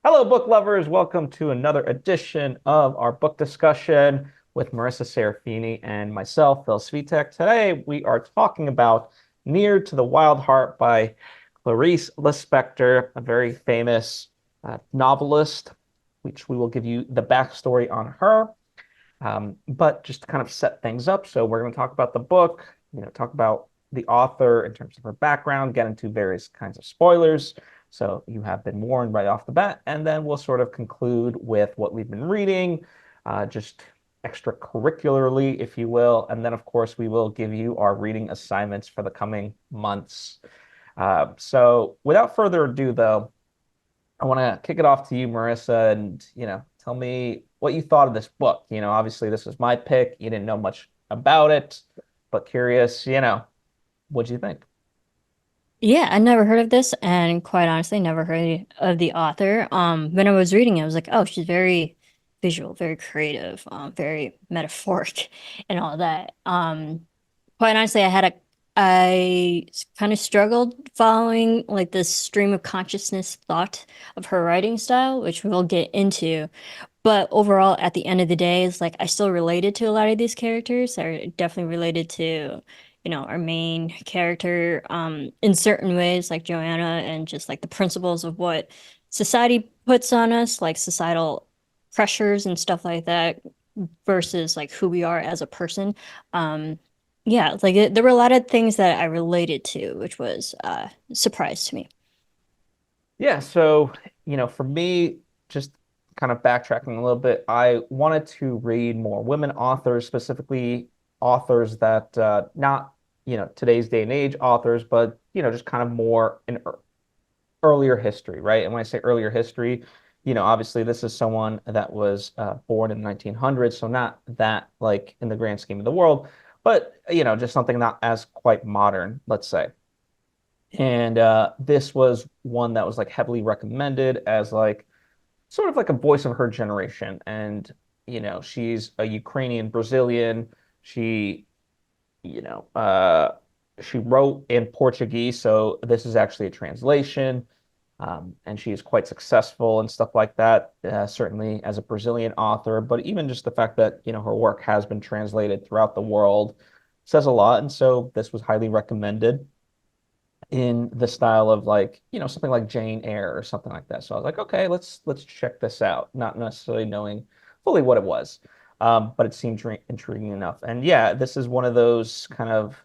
Hello, book lovers. Welcome to another edition of our book discussion with Marisa Serafini and myself, Phil Svitek. Today, we are talking about Near to the Wild Heart by Clarice Lispector, a very famous novelist, which we will give you the backstory on her. But just to kind of set things up, so we're going to talk about the book, talk about the author in terms of her background, get into various kinds of spoilers. So you have been warned right off the bat, and then we'll sort of conclude with what we've been reading, just extracurricularly, if you will. And then, of course, we will give you our reading assignments for the coming months. So without further ado, though, I want to kick it off to you, Marissa, and tell me what you thought of this book. Obviously this was my pick. You didn't know much about it, but curious, what'd you think? Yeah, I never heard of this, and quite honestly, never heard of the author. When I was reading it, I was like, oh, she's very visual, very creative, very metaphoric, and all that. Quite honestly, I kind of struggled following like this stream of consciousness thought of her writing style, which we'll get into. But overall, at the end of the day, it's like I still related to a lot of these characters. I definitely related to, our main character, in certain ways, like Joanna, and just like the principles of what society puts on us, like societal pressures and stuff like that, versus like who we are as a person. Yeah, it's like there were a lot of things that I related to, which was a surprise to me. Yeah, so, for me, just kind of backtracking a little bit, I wanted to read more women authors, specifically authors that not, today's day and age authors, but, just kind of more in earlier history, right? And when I say earlier history, obviously this is someone that was born in the 1900s, so not that like in the grand scheme of the world, but, just something not as quite modern, let's say. And this was one that was like heavily recommended as like sort of like a voice of her generation. And, she's a Ukrainian Brazilian. She, you know, uh, she wrote in Portuguese, so this is actually a translation. And she is quite successful and stuff like that, certainly as a Brazilian author. But even just the fact that, her work has been translated throughout the world says a lot. And so this was highly recommended in the style of like, something like Jane Eyre or something like that. So I was like, okay, let's check this out, not necessarily knowing fully what it was. But it seemed intriguing enough. And yeah, this is one of those kind of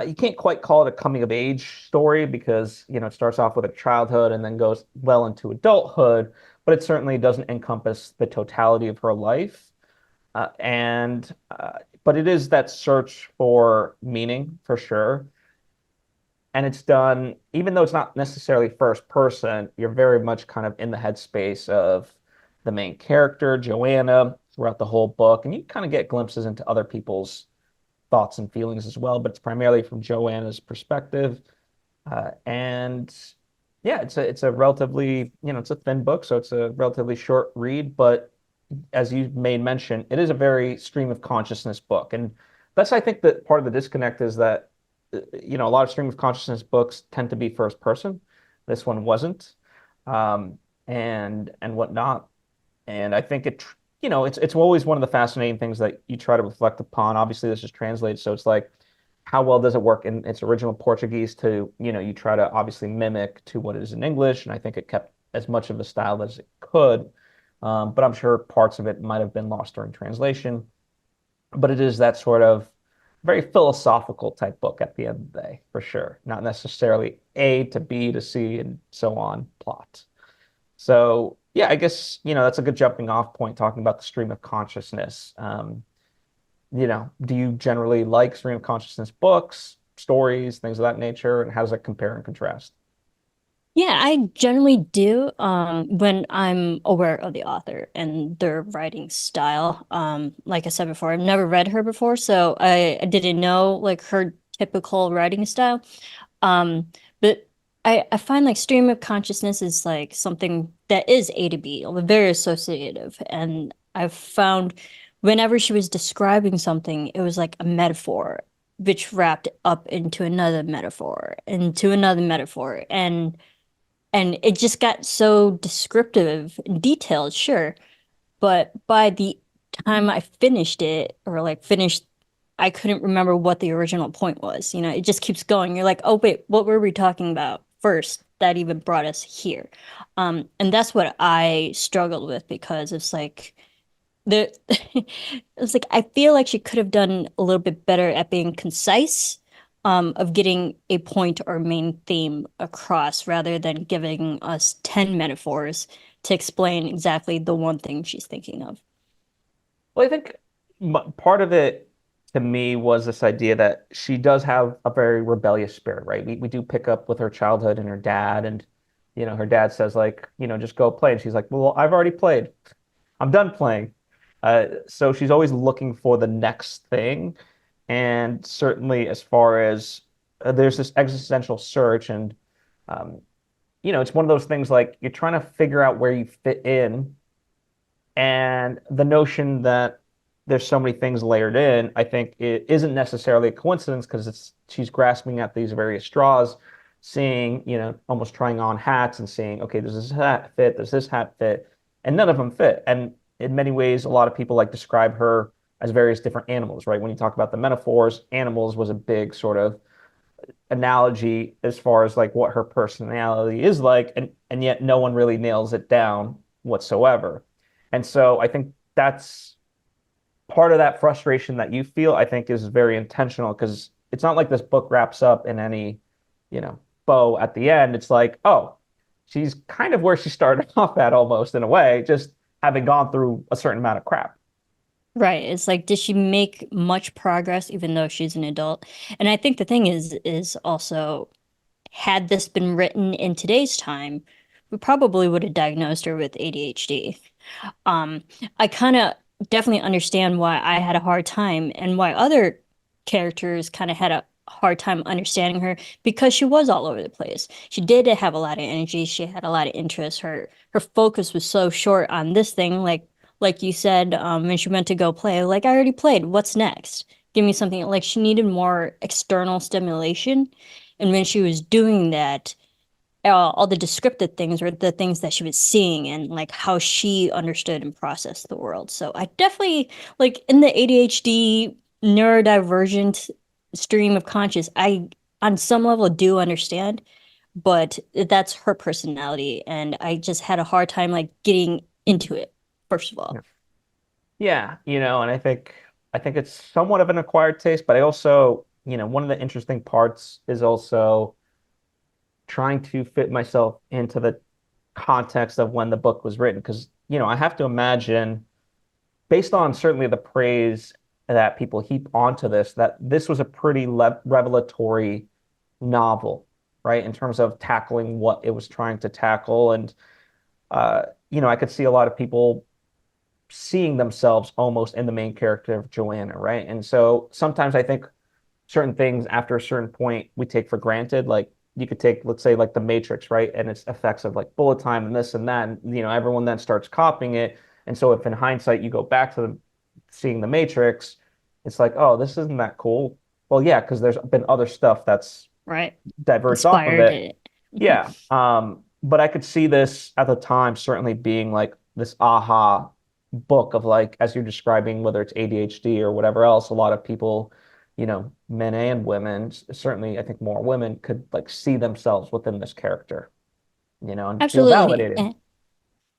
you can't quite call it a coming of age story because, it starts off with a childhood and then goes well into adulthood, but it certainly doesn't encompass the totality of her life. And but it is that search for meaning for sure, and it's done, even though it's not necessarily first person, you're very much kind of in the headspace of the main character, Joanna, throughout the whole book. And you kind of get glimpses into other people's thoughts and feelings as well, but it's primarily from Joanna's perspective. And yeah, it's a relatively, it's a thin book, so it's a relatively short read, but as you made mention, it is a very stream of consciousness book. And that's, I think, that part of the disconnect is that, a lot of stream of consciousness books tend to be first person. This one wasn't, and whatnot. And I think it's always one of the fascinating things that you try to reflect upon. Obviously, this is translated, so it's like, how well does it work in its original Portuguese to, you try to obviously mimic to what it is in English. And I think it kept as much of a style as it could. But I'm sure parts of it might have been lost during translation. But it is that sort of very philosophical type book at the end of the day, for sure. Not necessarily A to B to C and so on plot. So yeah, I guess, that's a good jumping off point talking about the stream of consciousness. Do you generally like stream of consciousness books, stories, things of that nature? And how does that compare and contrast? Yeah, I generally do when I'm aware of the author and their writing style. Like I said before, I've never read her before, so I didn't know like her typical writing style. But I find like stream of consciousness is like something that is A to B, very associative. And I've found whenever she was describing something, it was like a metaphor, which wrapped up into another metaphor, into another metaphor. And And it just got so descriptive and detailed, sure. But by the time I finished it, or like finished, I couldn't remember what the original point was. You know, it just keeps going. You're like, oh wait, what were we talking about first that even brought us here? And that's what I struggled with because it's like the it's like I feel like she could have done a little bit better at being concise, of getting a point or main theme across rather than giving us 10 metaphors to explain exactly the one thing she's thinking of. Well, I think part of it to me was this idea that she does have a very rebellious spirit, right? We do pick up with her childhood and her dad, and her dad says like, just go play, and she's like, well, I've already played. I'm done playing. So she's always looking for the next thing, and certainly as far as there's this existential search, and um, it's one of those things like you're trying to figure out where you fit in and the notion that there's so many things layered in, I think it isn't necessarily a coincidence because it's she's grasping at these various straws, seeing, almost trying on hats and seeing, okay, does this hat fit? Does this hat fit? And none of them fit. And in many ways, a lot of people like describe her as various different animals, right? When you talk about the metaphors, animals was a big sort of analogy as far as like what her personality is like, and yet no one really nails it down whatsoever. And so I think that's part of that frustration that you feel, I think is very intentional because it's not like this book wraps up in any, bow at the end. It's like, oh, she's kind of where she started off at almost in a way, just having gone through a certain amount of crap. Right. It's like, did she make much progress even though she's an adult? And I think the thing is also, had this been written in today's time, we probably would have diagnosed her with ADHD. Um, I kind of definitely understand why I had a hard time and why other characters kind of had a hard time understanding her because she was all over the place. She did have a lot of energy. She had a lot of interest. Her focus was so short on this thing, like you said, when she went to go play, like I already played. What's next? Give me something. Like she needed more external stimulation. And when she was doing that, all the descriptive things were the things that she was seeing and like how she understood and processed the world. So I definitely like in the ADHD neurodivergent stream of conscious, I on some level do understand, but that's her personality, and I just had a hard time like getting into it, first of all. Yeah. Yeah, and I think it's somewhat of an acquired taste, but I also, one of the interesting parts is also trying to fit myself into the context of when the book was written because, I have to imagine based on certainly the praise that people heap onto this, that this was a pretty revelatory novel, right? In terms of tackling what it was trying to tackle. And, I could see a lot of people seeing themselves almost in the main character of Joanna, right? And so sometimes I think certain things after a certain point we take for granted. Like you could take, let's say, like the Matrix, right? And its effects of like bullet time and this and that. And, everyone then starts copying it. And so if in hindsight you go back to seeing the Matrix, it's like, oh, this isn't that cool. Well, yeah, because there's been other stuff that's Right. diverged off of Inspired it. it. Yeah. But I could see this at the time certainly being like this aha book of like, as you're describing, whether it's ADHD or whatever else, a lot of people, men and women, certainly I think more women could like see themselves within this character, and feel Absolutely. validated.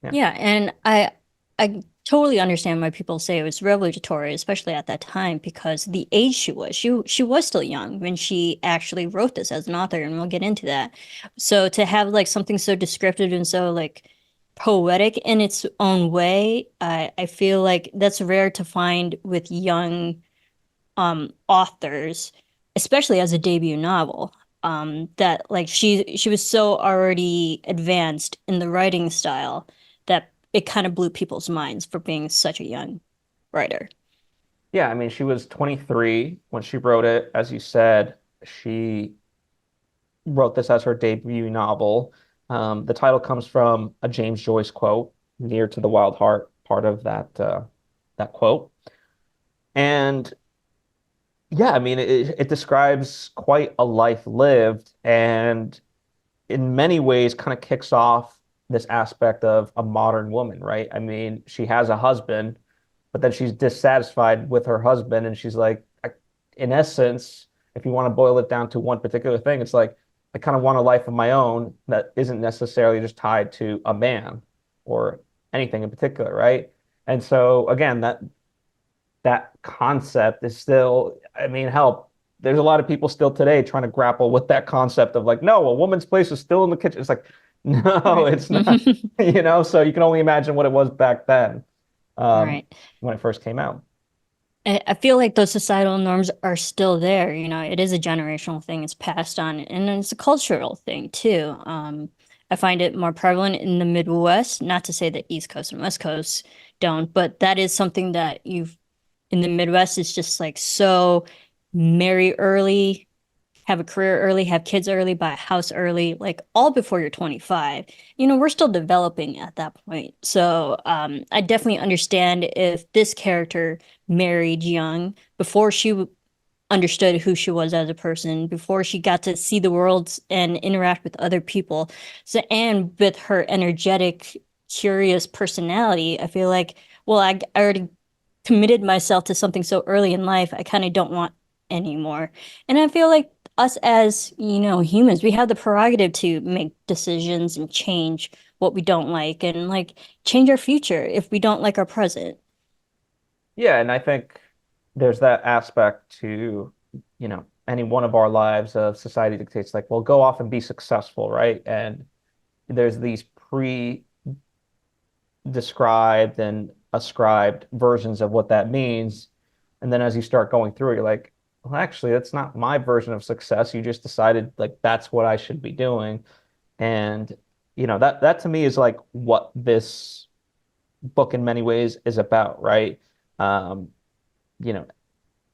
Yeah. Yeah, and I totally understand why people say it was revelatory, especially at that time, because the age she was. She was still young when she actually wrote this as an author, and we'll get into that. So to have like something so descriptive and so like poetic in its own way, I feel like that's rare to find with young authors, especially as a debut novel. That like she was so already advanced in the writing style that it kind of blew people's minds for being such a young writer. Yeah. I mean, she was 23 when she wrote it. As you said, she wrote this as her debut novel. The title comes from a James Joyce quote, "Near to the wild heart," part of that quote. And yeah, I mean, it describes quite a life lived, and in many ways kind of kicks off this aspect of a modern woman, right? I mean, she has a husband, but then she's dissatisfied with her husband, and she's like, in essence, if you want to boil it down to one particular thing, it's like I kind of want a life of my own that isn't necessarily just tied to a man or anything in particular, right? And so again, that concept is still, I mean, help. There's a lot of people still today trying to grapple with that concept of like, no, a woman's place is still in the kitchen. It's like, no, Right. it's not, you know, so you can only imagine what it was back then, um, Right. when it first came out. I feel like those societal norms are still there. You know, it is a generational thing. It's passed on, and it's a cultural thing too. I find it more prevalent in the Midwest. Not to say that East Coast and West Coast don't, but that is something that you've in the Midwest. It's just like so marry early, have a career early, have kids early, buy a house early, like all before you're 25. You know, we're still developing at that point. So I definitely understand if this character married young before she understood who she was as a person, before she got to see the world and interact with other people. So, and with her energetic, curious personality, I feel like, well, I already committed myself to something so early in life, I kind of don't want anymore. And I feel like us as, you know, humans, we have the prerogative to make decisions and change what we don't like and like change our future if we don't like our present. Yeah, and I think there's that aspect to, you know, any one of our lives of society dictates like, well, go off and be successful, right? And there's these pre-described and ascribed versions of what that means. And then as you start going through it, you're like, well, actually, that's not my version of success. You just decided like that's what I should be doing. And, you know, that to me is like what this book in many ways is about, right? Um, you know,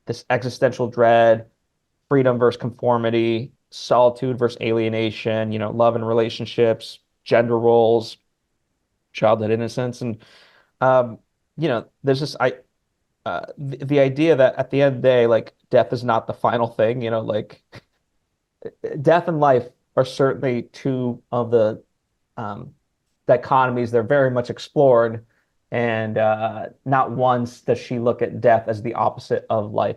this existential dread, freedom versus conformity, solitude versus alienation, you know, love and relationships, gender roles, childhood innocence, and um, you know, there's this the idea that at the end of the day, like death is not the final thing, you know, like death and life are certainly two of the um, dichotomies they're very much explored, and not once does she look at death as the opposite of life,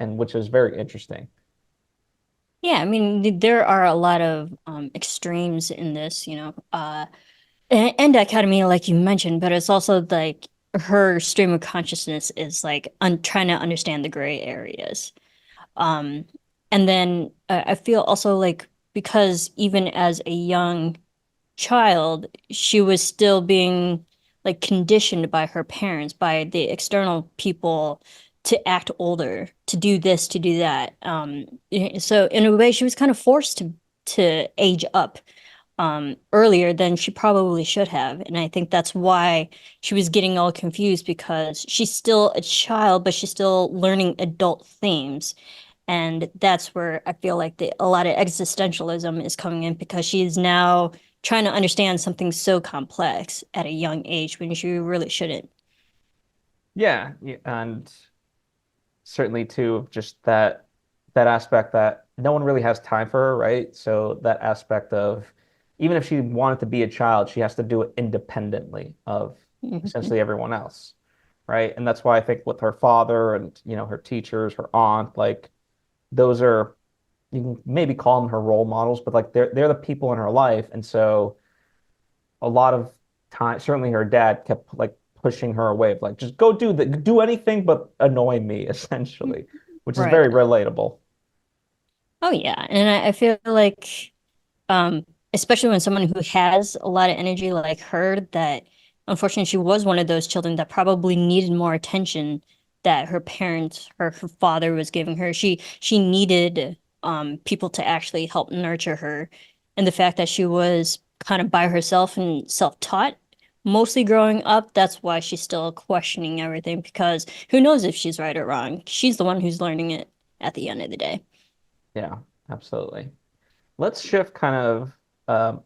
and which is very interesting. Yeah, I mean, there are a lot of extremes in this, you know, and dichotomy, like you mentioned, but it's also like her stream of consciousness is like trying to understand the gray areas. Um, and then I feel also like because even as a young child, she was still being like conditioned by her parents, by the external people to act older, to do this, to do that. So in a way, she was kind of forced to age up earlier than she probably should have. And I think that's why she was getting all confused because she's still a child, but she's still learning adult themes. And that's where I feel like a lot of existentialism is coming in because she is now trying to understand something so complex at a young age when she really shouldn't. Yeah, and certainly too, just that aspect that no one really has time for her, right? So that aspect of even if she wanted to be a child, she has to do it independently of Mhm. essentially everyone else, right? And that's why I think with her father and you know her teachers, her aunt, like those are you can maybe call them her role models, but like they're the people in her life, and so a lot of time, certainly her dad kept like pushing her away, of like just go do anything but annoy me, essentially, which is Right. very relatable. Oh yeah. And I feel like um especially when someone who has a lot of energy like her that unfortunately she was one of those children that probably needed more attention that her parents her father was giving her. She needed people to actually help nurture her. And the fact that she was kind of by herself and self-taught mostly growing up, that's why she's still questioning everything because who knows if she's right or wrong. She's the one who's learning it at the end of the day. Yeah, absolutely. Let's shift kind of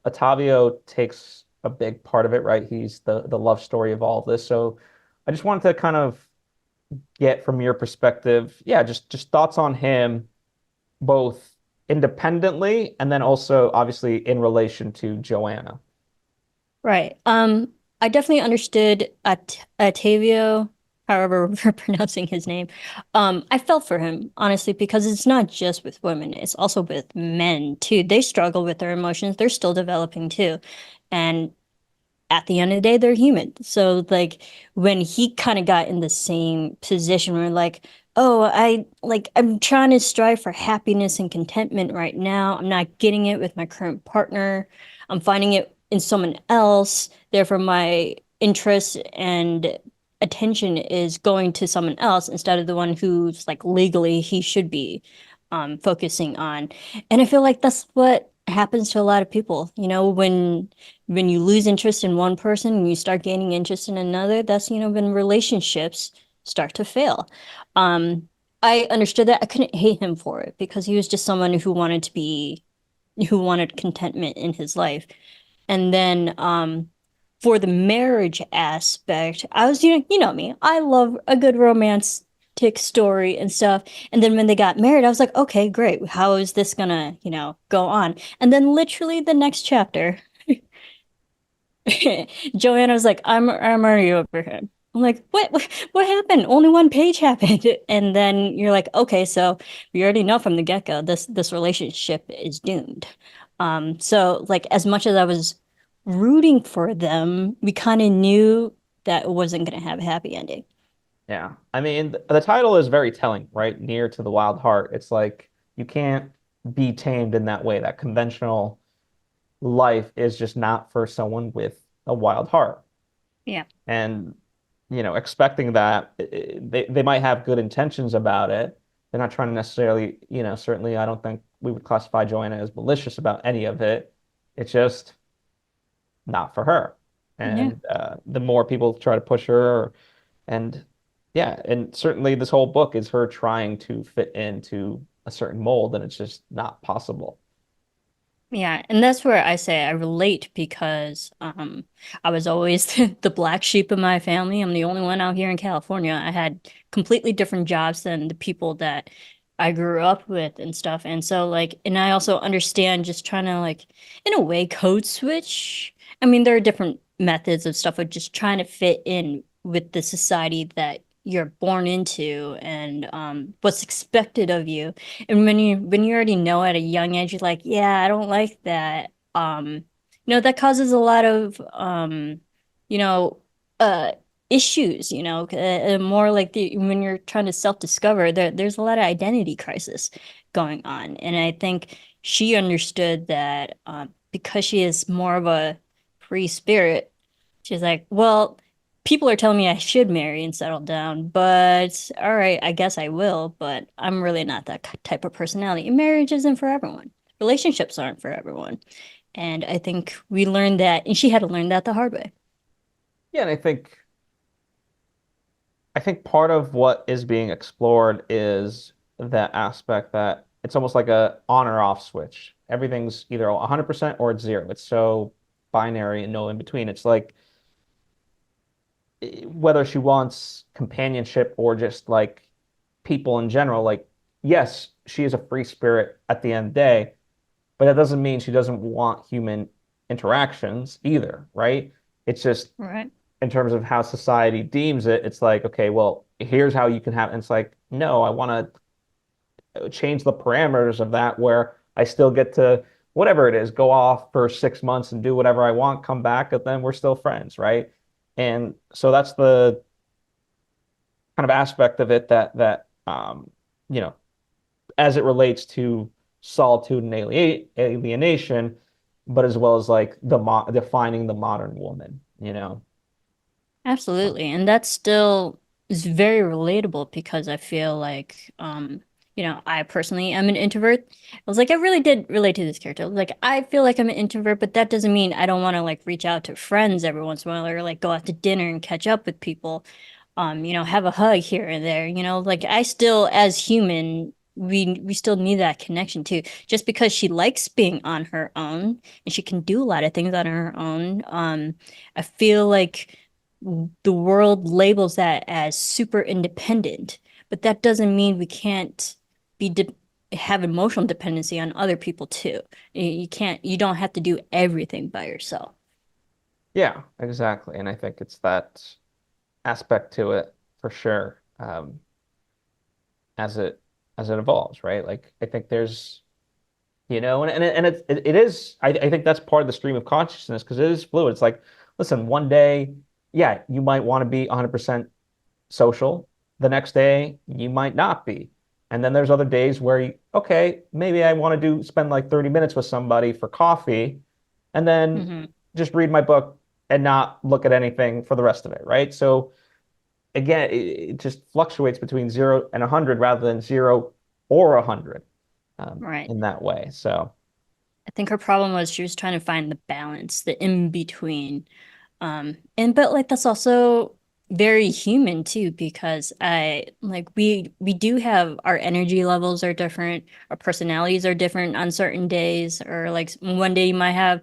Ottavio takes a big part of it, right? He's the love story of all of this. So I just wanted to kind of get from your perspective, yeah, just thoughts on him, both independently and then also obviously in relation to Joanna. Right. I definitely understood Attavio, however we're pronouncing his name. I felt for him, honestly, because it's not just with women, it's also with men too. They struggle with their emotions. They're still developing too. And at the end of the day, they're human. So like when he kind of got in the same position where like, oh, I'm trying to strive for happiness and contentment right now. I'm not getting it with my current partner. I'm finding it in someone else. Therefore, my interest and attention is going to someone else instead of the one who's like legally he should be focusing on. And I feel like that's what happens to a lot of people, when you lose interest in one person and you start gaining interest in another, that's, when relationships start to fail. Um, I understood that. I couldn't hate him for it because he was just someone who wanted contentment in his life. And then for the marriage aspect, I was, you know me, I love a good romantic story and stuff. And then when they got married, I was like, okay, great. How is this gonna, go on? And then literally the next chapter, Joanna was like, I'm already over him. I'm like, what happened? Only one page happened. And then you're like, okay, so we already know from the get-go this relationship is doomed. So like as much as I was rooting for them, we kind of knew that it wasn't gonna have a happy ending. Yeah. I mean, the title is very telling, right? Near to the wild heart. It's like you can't be tamed in that way. That conventional life is just not for someone with a wild heart. Yeah. And, expecting that they might have good intentions about it. They're not trying to necessarily, certainly I don't think we would classify Joanna as malicious about any of it. It's just not for her. Yeah. And the more people try to push her, and yeah, and certainly this whole book is her trying to fit into a certain mold, and it's just not possible. Yeah, and that's where I say I relate because I was always the black sheep of my family. I'm the only one out here in California. I had completely different jobs than the people that I grew up with and stuff. And so like and I also understand just trying to like in a way code switch. I mean, there are different methods of stuff of just trying to fit in with the society that you're born into and what's expected of you. And when you already know at a young age, you're like, yeah, I don't like that. That causes a lot of you know, uh issues, more like when you're trying to self-discover, there's a lot of identity crisis going on. And I think she understood that because she is more of a free spirit, she's like, well, people are telling me I should marry and settle down, but all right, I guess I will, but I'm really not that type of personality. And marriage isn't for everyone. Relationships aren't for everyone. And I think we learned that, and she had to learn that the hard way. Yeah, and I think part of what is being explored is that aspect that it's almost like a on or off switch. Everything's either 100% or it's zero. It's so binary and no in between. It's like whether she wants companionship or just like people in general, like, yes, she is a free spirit at the end of the day, but that doesn't mean she doesn't want human interactions either, right? It's just Right. in terms of how society deems it, it's like, okay, well, here's how you can have, and it's like, no, I want to change the parameters of that where I still get to, whatever it is, go off for 6 months and do whatever I want, come back, and then we're still friends, right? And so that's the kind of aspect of it that you know, as it relates to solitude and alienation, but as well as like defining the modern woman. Absolutely. And that still is very relatable because I feel like, I personally am an introvert. I was like, I really did relate to this character. Like, I feel like I'm an introvert, but that doesn't mean I don't want to like reach out to friends every once in a while or like go out to dinner and catch up with people. Have a hug here and there, like I still, as human, we still need that connection too. Just because she likes being on her own and she can do a lot of things on her own, I feel like the world labels that as super independent, but that doesn't mean we can't be have emotional dependency on other people too. You don't have to do everything by yourself. Yeah, exactly. And I think it's that aspect to it for sure. As it evolves, right? Like I think there's it is I think that's part of the stream of consciousness because it is fluid. It's like, listen, one day, yeah, you might want to be 100% social. The next day, you might not be. And then there's other days where okay, maybe I want to do spend like 30 minutes with somebody for coffee and then Hmm. just read my book and not look at anything for the rest of it, right? So again, it just fluctuates between 0 and 100 rather than 0 or 100 Right. in that way. So, I think her problem was she was trying to find the balance, the in between. And but like that's also very human too, because I like we do have our energy levels are different, our personalities are different on certain days, or like one day you might have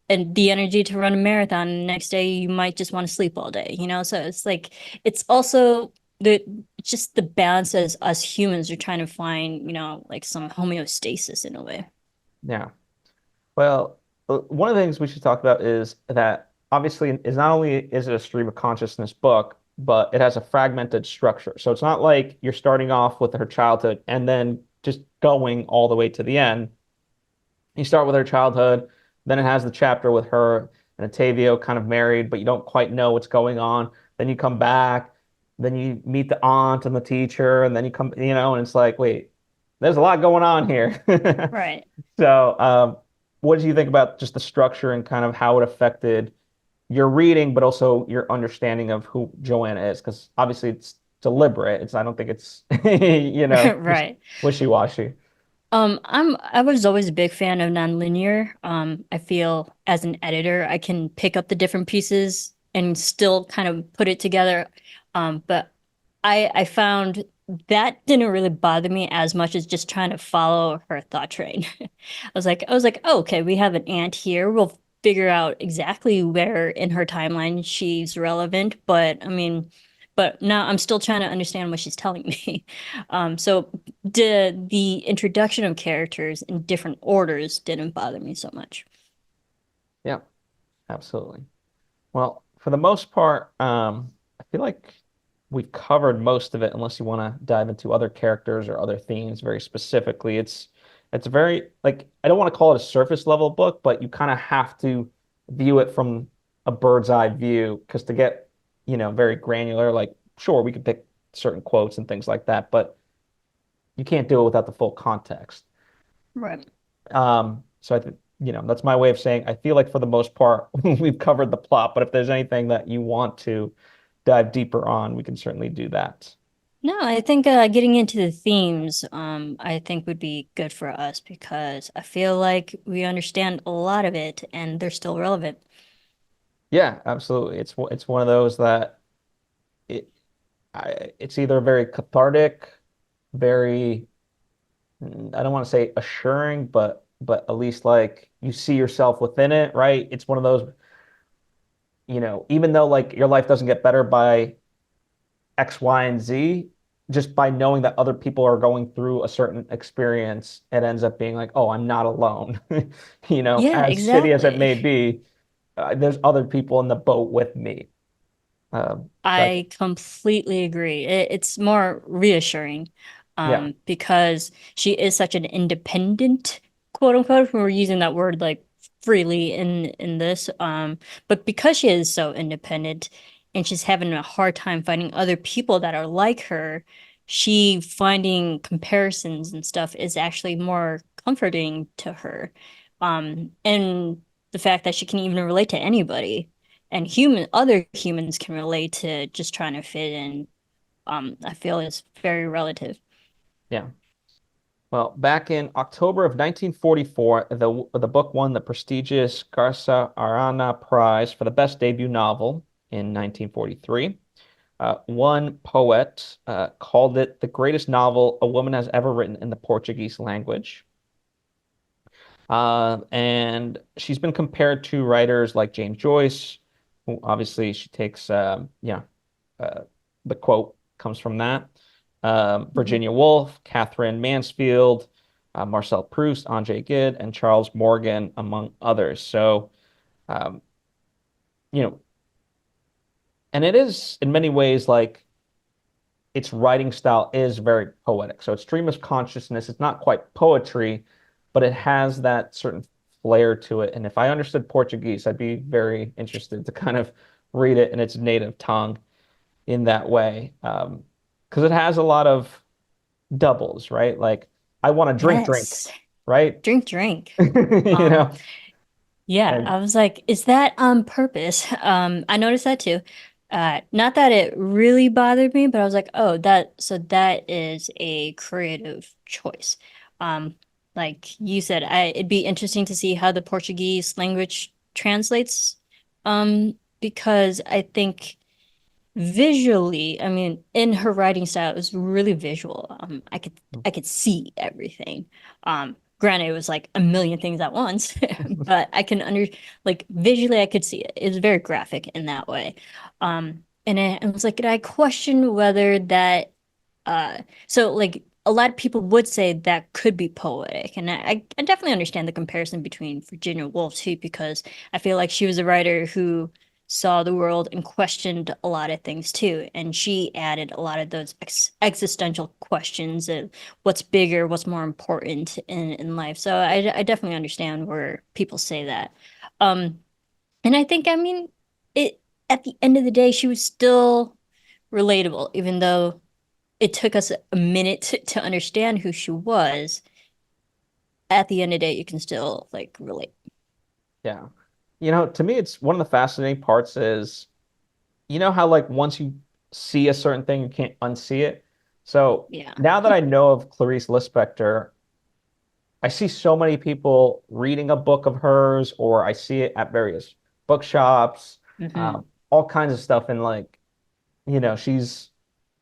and the energy to run a marathon, and the next day you might just want to sleep all day, you know? So it's like it's also the just the balance as us humans are trying to find, like some homeostasis in a way. yeah. Well, one of the things we should talk about is that obviously is not only is it a stream of consciousness book, but it has a fragmented structure. So it's not like you're starting off with her childhood and then just going all the way to the end. You start with her childhood, then it has the chapter with her and Octavio kind of married, but you don't quite know what's going on. Then you come back, then you meet the aunt and the teacher, and then you come, and it's like, wait, there's a lot going on here. Right. So, what do you think about just the structure and kind of how it affected your reading, but also your understanding of who Joanna is? Because obviously it's deliberate. I don't think it's, just Right. wishy-washy. I was always a big fan of nonlinear. I feel as an editor, I can pick up the different pieces and still kind of put it together. But I found that didn't really bother me as much as just trying to follow her thought train. I was like, oh, okay, we have an ant here. We'll figure out exactly where in her timeline she's relevant. But now I'm still trying to understand what she's telling me. So the introduction of characters in different orders didn't bother me so much. Yeah, absolutely. Well, for the most part, I feel like we've covered most of it, unless you want to dive into other characters or other themes very specifically. It's very like I don't want to call it a surface level book, but you kind of have to view it from a bird's eye view because to get, very granular, like sure, we could pick certain quotes and things like that, but you can't do it without the full context. Right. So I think, that's my way of saying I feel like for the most part we've covered the plot, but if there's anything that you want to dive deeper on, we can certainly do that. No, I think getting into the themes, I think would be good for us because I feel like we understand a lot of it and they're still relevant. Yeah, absolutely. It's one of those that it's either very cathartic, very I don't want to say assuring, but at least like you see yourself within it, right? It's one of those, even though like your life doesn't get better by X, Y, and Z, just by knowing that other people are going through a certain experience, it ends up being like, oh, I'm not alone. Yeah, As shitty as it exactly. may be, there's other people in the boat with me. So I think, I completely agree. It's more reassuring, yeah, because she is such an independent, quote unquote. We're using that word like freely in this, but because she is so independent and she's having a hard time finding other people that are like her, she finding comparisons and stuff is actually more comforting to her. And the fact that she can even relate to anybody and other humans can relate to just trying to fit in, I feel is very relative. yeah. Well, back in October of 1944, the book won the prestigious Graça Aranha Prize for the best debut novel in 1943. One poet called it the greatest novel a woman has ever written in the Portuguese language. And she's been compared to writers like James Joyce, who obviously she takes, uh, the quote comes from that. Mhm. Virginia Woolf, Catherine Mansfield. Marcel Proust, André Gide, and Charles Morgan, among others. So, um, you know, and it is in many ways like its writing style is very poetic. So it's stream of consciousness. It's not quite poetry, but it has that certain flair to it. And if I understood Portuguese, I'd be very interested to kind of read it in its native tongue in that way. Because it has a lot of doubles, right? Like, I want to drink, Yes. right? Drink. You Um, know, yeah, and I was like, is that on purpose? I noticed that too. Not that it really bothered me, but I was like, oh, that is a creative choice. Um, like you said, it'd be interesting to see how the Portuguese language translates. Because I think visually, I mean, in her writing style, it was really visual. I could see everything. Granted, it was like a million things at once, but I can like visually, I could see it. It was very graphic in that way. And I was like, and I question whether that, uh, so like a lot of people would say that could be poetic, and I definitely understand the comparison between Virginia Woolf too, because I feel like she was a writer who saw the world and questioned a lot of things too. And she added a lot of those existential questions of what's bigger, what's more important in life. So I definitely understand where people say that. Um, and I think, I mean, it at the end of the day, she was still relatable, even though it took us a minute to understand who she was. At the end of the day, you can still like relate. yeah. To me, it's one of the fascinating parts is, how like once you see a certain thing, you can't unsee it. So Yeah. now that I know of Clarice Lispector, I see so many people reading a book of hers, or I see it at various bookshops, Hmm. all kinds of stuff. And like, she's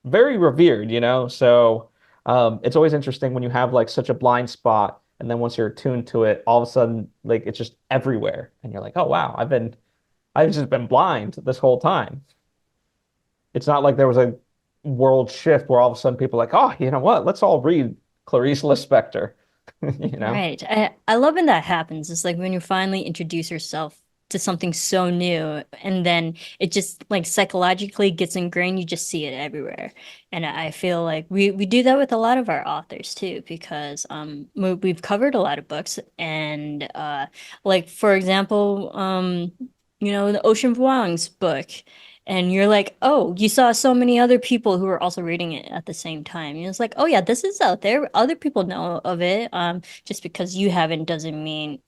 very revered, So it's always interesting when you have like such a blind spot, and then once you're attuned to it, all of a sudden, like it's just everywhere, and you're like, oh wow, I've just been blind this whole time. It's not like there was a world shift where all of a sudden people are like, oh, you know what? Let's all read Clarice Lispector, you know? Right. I love when that happens. It's like when you finally introduce yourself to something so new and then it just like psychologically gets ingrained, you just see it everywhere. And I feel like we do that with a lot of our authors too, because we've covered a lot of books and like for example, the Ocean Vuong's book. And you're like, oh, you saw so many other people who were also reading it at the same time. And it's like, oh yeah, this is out there. Other people know of it. Just because you haven't doesn't mean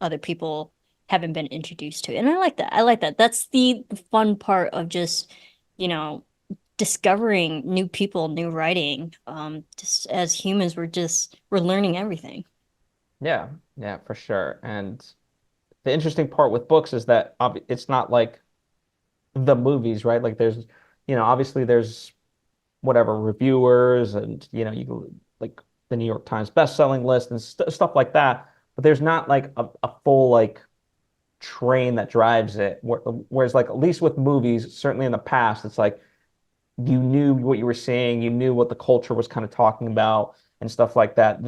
other people haven't been introduced to it. And I like that. I like that. That's the fun part of just, you know, discovering new people, new writing. Just as humans, we're learning everything. Yeah, yeah, for sure. And the interesting part with books is that it's not like the movies, right? Like obviously there's whatever reviewers and, like the New York Times best-selling list and stuff like that. But there's not like a full like train that drives it. Whereas like at least with movies, certainly in the past, it's like you knew what you were seeing, you knew what the culture was kind of talking about and stuff like that.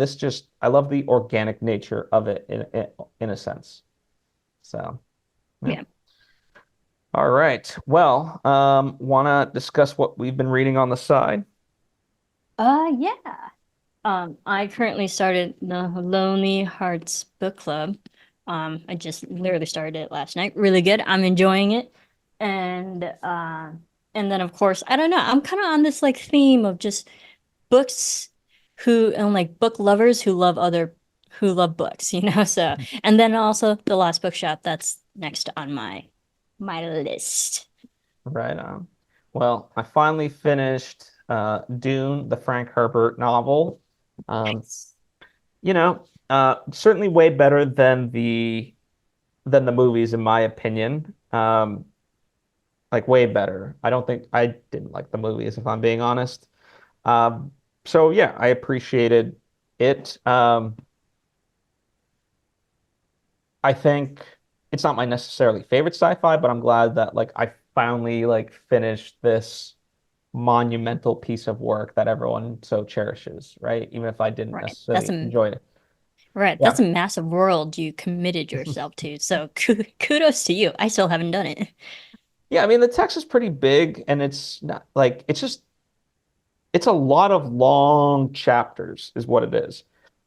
I love the organic nature of it in a sense. So, yeah. Yeah. All right. Well, wanna discuss what we've been reading on the side? Yeah. I currently started the Lonely Hearts Book Club. I just literally started it last night. Really good. I'm enjoying it. And then of course, I don't know. I'm kind of on this like theme of just books and like book lovers who love books, you know? So, and then also The Lost Bookshop, that's next on my list. Right on. Well, I finally finished Dune, the Frank Herbert novel. Um, Nice. certainly way better than the movies, in my opinion. Like way better. I don't think I didn't like the movies, if I'm being honest. So yeah, I appreciated it. I think it's not my necessarily favorite sci-fi, but I'm glad that like I finally like finished this monumental piece of work that everyone so cherishes, right? Even if I didn't Right. necessarily enjoy it. Right. That's Yeah. a massive world you committed yourself to. So kudos to you. I still haven't done it. Yeah, I mean the text is pretty big and it's not like it's a lot of long chapters is what it is.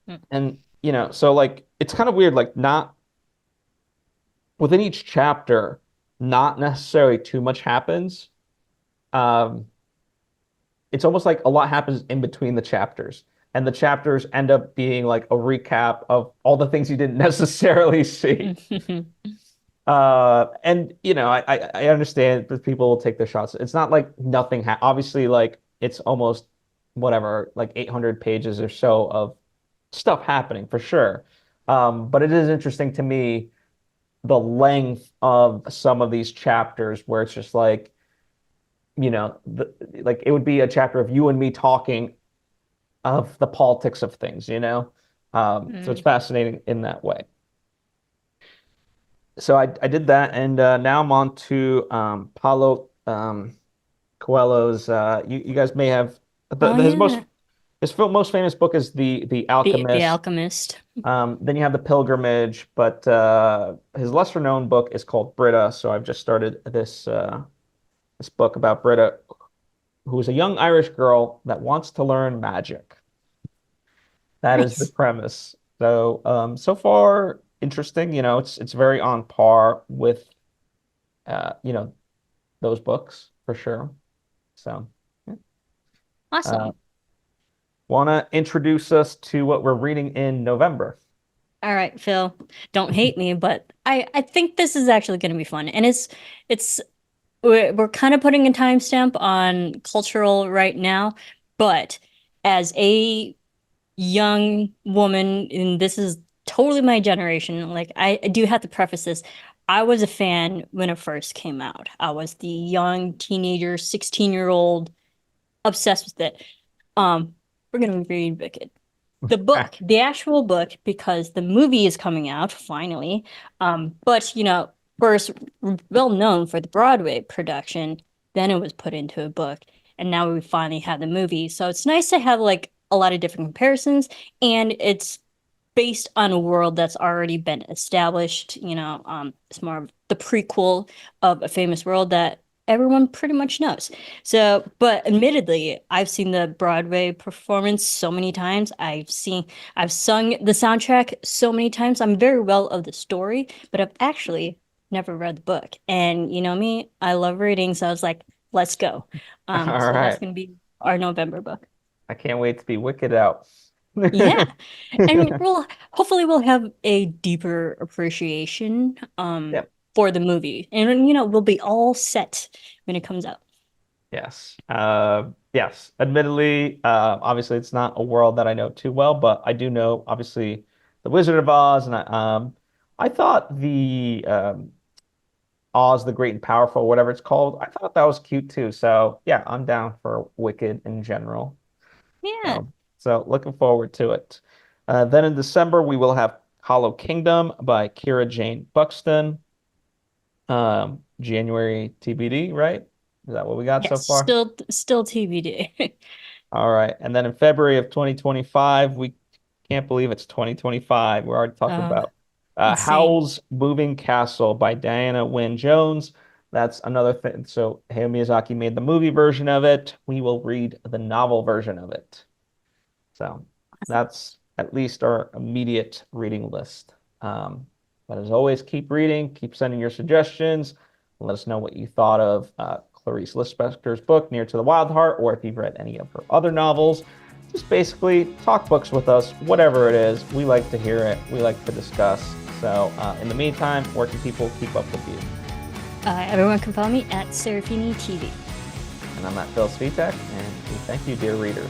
Mm. And so like it's kind of weird, like not within each chapter, not necessarily too much happens. Um, it's almost like a lot happens in between the chapters. And the chapters end up being like a recap of all the things you didn't necessarily see. And I understand that people will take their shots. It's not like nothing ha obviously like it's almost whatever, like 800 pages or so of stuff happening for sure. But it is interesting to me the length of some of these chapters where it's just like, like it would be a chapter of you and me talking of the politics of things. So it's Mm. fascinating in that way. So I did that, and now I'm on to Paulo Coelho's. You guys may have Oh his yeah. most famous book is the The Alchemist. Alchemist. Then you have the Pilgrimage, but his lesser known book is called Britta. So I've just started this book about Britta, who is a young Irish girl that wants to learn magic. That is the Nice. premise. So so far interesting. It's very on par with uh, you know, those books for sure. So, yeah. uh, Awesome. Want to introduce us to what we're reading in November? All right, Phil. Don't hate me, but I think this is actually going to be fun. And it's we're kind of putting a timestamp on cultural right now, but as a young woman, and this is totally my generation, like I do have to preface this. I was a fan when it first came out. I was the young teenager, 16-year-old, obsessed with it. We're gonna read Wicked. The book, the actual book, because the movie is coming out finally. But first well known for the Broadway production, then it was put into a book, and now we finally have the movie. So it's nice to have like a lot of different comparisons, and it's based on a world that's already been established. It's more of the prequel of a famous world that everyone pretty much knows. So, but admittedly, I've seen the Broadway performance so many times. I've sung the soundtrack so many times. I'm very well of the story, but I've actually never read the book. And you know me, I love reading, so I was like, let's go. All So that's right. gonna be our November book. I can't wait to be Wicked out. Yeah. And we'll have a deeper appreciation Yep. for the movie. And we'll be all set when it comes out. Yes. Yes. Admittedly, obviously it's not a world that I know too well, but I do know obviously the Wizard of Oz, and I thought the Oz the Great and Powerful, whatever it's called, I thought that was cute too. So yeah, I'm down for Wicked in general. Yeah. So looking forward to it. Then in December we will have Hollow Kingdom by Kira Jane Buxton. January TBD, right? Is that what we got so Yes, far? still TBD. All right. And then in February of 2025, we can't believe it's 2025. We're already talking Uh, about insane. Howl's Moving Castle by Diana Wynne Jones. That's another thing. So Hayao Miyazaki made the movie version of it. We will read the novel version of it. So that's at least our immediate reading list. But as always, keep reading, keep sending your suggestions. Let us know what you thought of Clarice Lispector's book, Near to the Wild Heart, or if you've read any of her other novels. Just basically talk books with us, whatever it is. We like to hear it, we like to discuss. So, in the meantime, where can people keep up with you? Everyone can follow me at Serafini TV. And I'm at Phil Svitek, and we thank you, dear readers.